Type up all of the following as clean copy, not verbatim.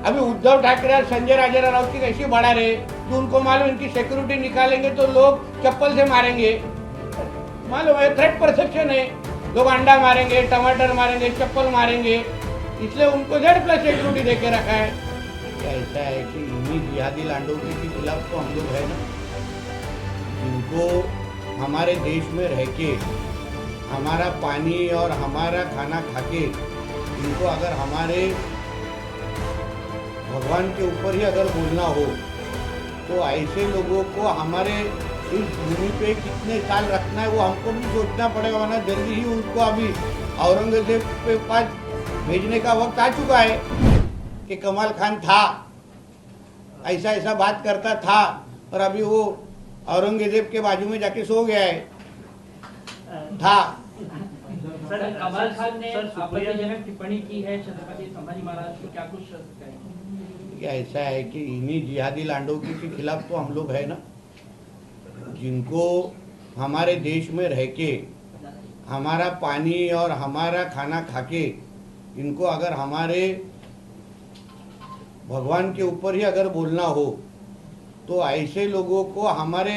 अभी उद्धव ठाकरे और संजय राजेरा राउत की कैसी बढ़ा रहे कि उनको मालूम इनकी सिक्योरिटी निकालेंगे तो लोग चप्पल से मारेंगे। मालूम है, थ्रेट परसेप्शन है, लोग अंडा मारेंगे, टमाटर मारेंगे, चप्पल मारेंगे, इसलिए उनको Z+ सिक्योरिटी दे के रखा है। ऐसा है कि इन्हीं जिहादी लांडों के खिलाफ तो हम लोग है ना, जिनको हमारे देश में रह के हमारा पानी और हमारा खाना खाके इनको अगर हमारे भगवान के ऊपर ही अगर बोलना हो तो ऐसे लोगों को हमारे इस भूमि पे कितने साल रखना है वो हमको भी सोचना पड़ेगा, वरना जल्दी ही उनको अभी औरंगजेब के पास भेजने का वक्त आ चुका है कि कमाल खान था ऐसा ऐसा बात करता था और अभी वो औरंगजेब के बाजू में जाके सो गया है था। सर, कमाल खान ने आपत्तिजनक टिप्पणी की है छत्रपति संभाजी महाराज को, क्या कुछ कहेंगे? ऐसा है कि इन्हीं जिहादी लांडों के खिलाफ तो हम लोग है ना, जिनको हमारे देश में रह के हमारा पानी और हमारा खाना खाके इनको अगर हमारे भगवान के ऊपर ही अगर बोलना हो तो ऐसे लोगों को हमारे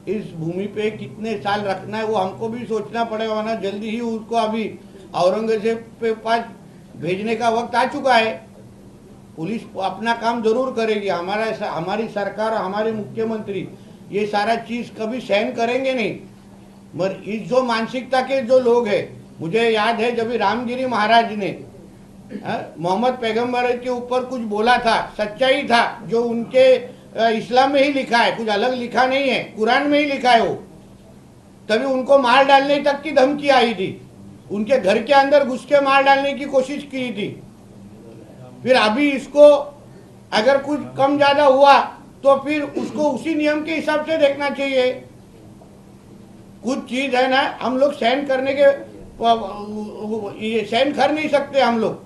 इस भूमि पे कितने साल रखना है वो हमको भी सोचना पड़ेगा, वरना जल्दी ही उसको अभी औरंगजेब के पास भेजने का वक्त आ चुका है। पुलिस अपना काम जरूर करेगी, हमारी सरकार और हमारे मुख्यमंत्री ये सारा चीज कभी सहन करेंगे नहीं। मगर इस जो मानसिकता के जो लोग हैं, मुझे याद है जब रामगिरी महाराज ने मोहम्मद पैगंबर के ऊपर कुछ बोला था, सच्चाई था, जो उनके इस्लाम में ही लिखा है, कुछ अलग लिखा नहीं है, कुरान में ही लिखा है वो, तभी उनको मार डालने तक की धमकी आई थी, उनके घर के अंदर घुस के मार डालने की कोशिश की थी। फिर अभी इसको अगर कुछ कम ज्यादा हुआ तो फिर उसको उसी नियम के हिसाब से देखना चाहिए। कुछ चीज है ना, हम लोग सहन करने के सहन कर नहीं सकते हम लोग,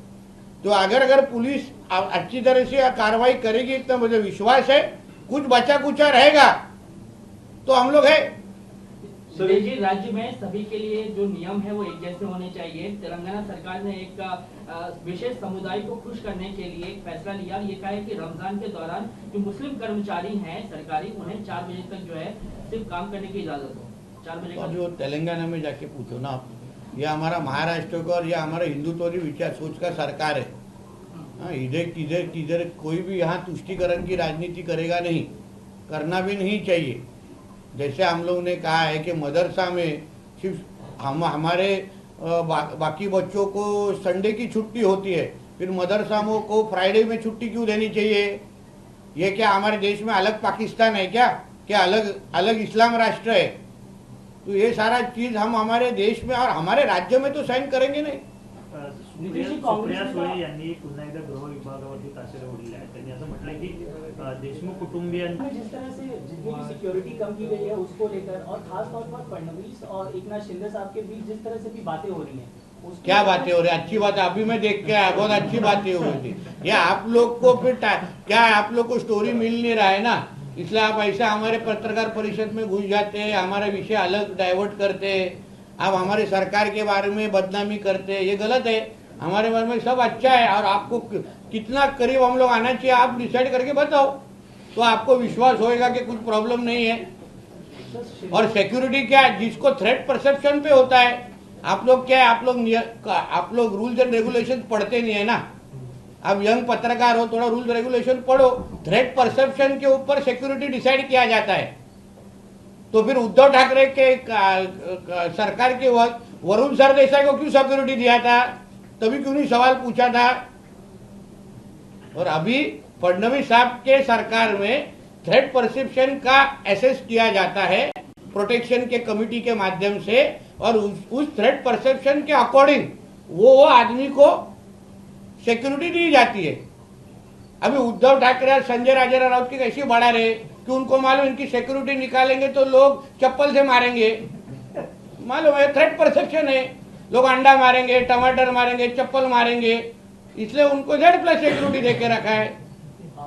तो अगर पुलिस अच्छी तरह से कार्रवाई करेगी इतना मुझे विश्वास है, कुछ बचा कुचा रहेगा तो हम लोग है। जी, राज्य में सभी के लिए जो नियम है वो एक जैसे होने चाहिए। तेलंगाना सरकार ने एक विशेष समुदाय को खुश करने के लिए एक फैसला लिया, ये कहा है कि रमजान के दौरान जो मुस्लिम कर्मचारी हैं सरकारी, उन्हें 4 बजे तक जो है सिर्फ काम करने की इजाजत हो। 4 बजे तो जो तेलंगाना में जाके पूछो ना आप, ये हमारा महाराष्ट्र का और ये हमारा हिंदुत्व विचार सोच का सरकार है। इधर कोई भी यहाँ तुष्टिकरण की राजनीति करेगा नहीं, करना भी नहीं चाहिए। जैसे हम लोगों ने कहा है कि मदरसा में सिर्फ हमारे बाकी बच्चों को संडे की छुट्टी होती है, फिर मदरसा को फ्राइडे में छुट्टी क्यों देनी चाहिए? ये क्या हमारे देश में अलग पाकिस्तान है क्या अलग इस्लाम राष्ट्र है? तो ये सारा चीज हम हमारे देश में और हमारे राज्य में तो साइन करेंगे नहीं। सुप्रिया सुळे यांनी पुन्हा एकदा गृह विभागावरती ताशेरे ओढले आहेत। त्यांनी असं म्हटलंय की देशमुख कुटुंबियांनी जिस तरह से जितनी भी सिक्योरिटी कम की गई है उसको लेकर, और खास तौर पर फडणवीस और एकनाथ शिंदे साहब के बीच जिस तरह से भी बातें हो रही हैं, क्या बातें हो रही है? अच्छी बात है, अभी मैं देख के आया, बहुत अच्छी बातें हो रही थी। ये आप लोग को फिर क्या है, आप लोग को स्टोरी मिल नहीं रहा है ना, इसलिए आप ऐसा हमारे पत्रकार परिषद में घुस जाते हैं, हमारा विषय अलग डाइवर्ट करते हैं, आप हमारे सरकार के बारे में बदनामी करते हैं, ये गलत है। हमारे बारे में सब अच्छा है और आपको कितना करीब हम लोग आना चाहिए आप डिसाइड करके बताओ, तो आपको विश्वास होएगा कि कुछ प्रॉब्लम नहीं है। और सिक्योरिटी क्या है, जिसको थ्रेट परसेप्शन पे होता है, आप लोग क्या है, आप लोग रूल्स एंड रेगुलेशन पढ़ते नहीं है ना। अब यंग पत्रकार हो, थोड़ा रूल्स रेगुलेशन पढ़ो। थ्रेट परसेप्शन के ऊपर सिक्योरिटी डिसाइड किया जाता है। तो फिर उद्धव ठाकरे के सरकार के वक्त वरुण सरदेसाई को क्यों सिक्योरिटी दिया था, तभी क्यों नहीं सवाल पूछा था? और अभी फडणवीस साहब के सरकार में थ्रेट परसेप्शन का एसेस किया जाता है प्रोटेक्शन के कमिटी के माध्यम से, और उस थ्रेट परसेप्शन के अकॉर्डिंग वो आदमी को सिक्योरिटी दी जाती है। अभी उद्धव ठाकरे और संजय राजेरा राउत की कैसी बढ़ा रहे कि उनको मालूम इनकी सिक्योरिटी निकालेंगे तो लोग चप्पल से मारेंगे। मालूम है, थ्रेट परसेप्शन है, लोग अंडा मारेंगे, टमाटर मारेंगे, चप्पल मारेंगे, इसलिए उनको Z+ सिक्योरिटी दे के रखा है।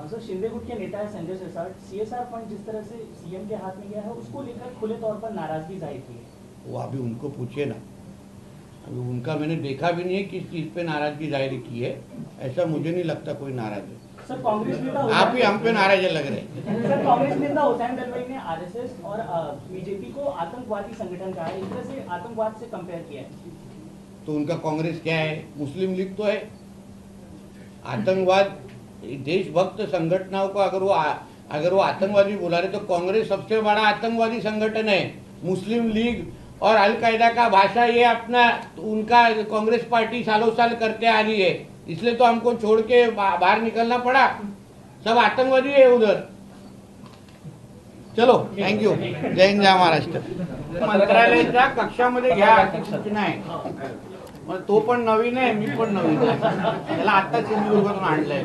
सर, शिंदे गुट के नेता है संजय सिरसाट, CSR फंड जिस तरह से सीएम के हाथ में गया है उसको लेकर खुले तौर पर नाराजगी जाहिर की है। वो अभी उनको पूछिए ना, अभी उनका मैंने देखा भी नहीं है किस चीज पे नाराजगी जाहिर की है, ऐसा मुझे नहीं लगता कोई नाराज है। सर कांग्रेस नेता आप ही हम पे नाराज लग रहे हैं। सर कांग्रेस नेता हुसैन दलवाई ने आरएसएस और बीजेपी को आतंकवादी संगठन कहा है, एक तरह से आतंकवाद से कंपेयर किया है। तो उनका कांग्रेस क्या है? मुस्लिम लीग तो है। आतंकवाद, देशभक्त संगठनों को अगर वो आतंकवादी बुला रहे तो कांग्रेस सबसे बड़ा आतंकवादी संगठन है। मुस्लिम लीग और अलकायदा का भाषा ये अपना उनका कांग्रेस पार्टी सालों साल करते आ रही है, इसलिए तो हमको छोड़ के बाहर निकलना पड़ा। सब आतंकवादी है उधर। चलो, थँक्यू। जय हिंद, जय महाराष्ट्र। मंत्रालयाच्या कक्षामध्ये घ्या, अशी सूचना आहे। मग तो पण नवीन आहे, मी पण नवीन आहे, त्याला आत्ताच सिंधुदुर्गातून आणलंय।